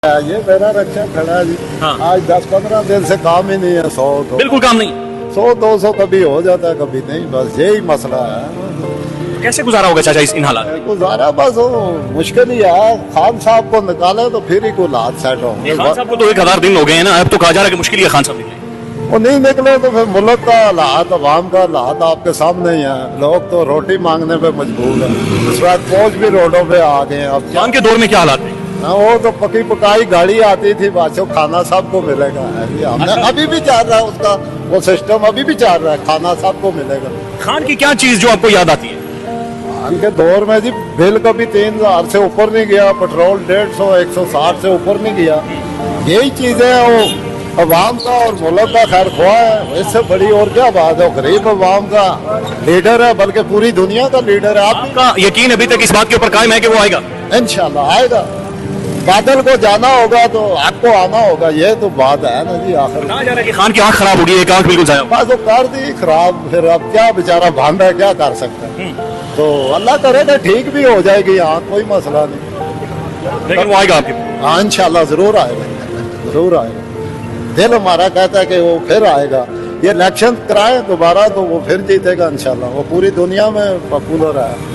ये मेरा रक्षा खड़ा है जी। हाँ। आज 10-15 दिन से काम ही नहीं है। 100 तो बिल्कुल काम नहीं। 100-200 कभी हो जाता है कभी नहीं, बस यही मसला है। कैसे गुजारा होगा चाचा इन हालात में? गुजारा बस वो मुश्किल ही है। खान साहब को निकाले तो फिर ही कोई हाथ सेट होंगे। खान साहब को तो 1000 दिन हो गए हैं ना, अब तो कहा जा रहा है कि मुश्किल ही है खान साहब निकले। वो नहीं निकले तो फिर मुल्क का हालात, अवाम का हालात आपके सामने ही है। लोग तो रोटी मांगने पे मजबूर है। इस बार फौज भी रोडों पे आ गए हैं। अब क्या, खान के दौर में क्या हालात थे? हाँ, वो तो पकी पकाई गाड़ी आती थी, बादशाह खाना साहब को मिलेगा। हमने अभी भी चल रहा है उसका वो सिस्टम, अभी भी चल रहा है, खाना साहब को मिलेगा। खान की क्या चीज जो आपको याद आती है? खान के दौर में जी बिल कभी 3000 से ऊपर नहीं गया, पेट्रोल 150 160 से ऊपर नहीं गया। यही चीजें वो अवाम का और मुल्क का खैर ख्वाह है। इससे बड़ी और क्या बात है। वो गरीब अवाम का लीडर है, बल्कि पूरी दुनिया का लीडर है। आप आपका यकीन अभी तक इस बात के ऊपर कायम है कि वो आएगा? इंशाल्लाह आएगा। बादल को जाना होगा तो आपको आना होगा, ये तो बात है ना जी। आखिर कहा जा रहा है कि खान की आंख खराब हो गई है, एक आंख बिल्कुल जाया। बस वो कर दी खराब, फिर अब क्या बेचारा भांडा क्या कर सकता है। तो अल्लाह करेगा ठीक भी हो जाएगी, यहाँ कोई मसला नहीं। लेकिन वो आएगा आपके पास। हाँ इंशाल्लाह जरूर आएगा, जरूर आएगा। दिल हमारा कहता है कि वो फिर आएगा। ये इलेक्शन कराए दोबारा तो वो फिर जीतेगा इंशाल्लाह। वो पूरी दुनिया में पॉपुलर है।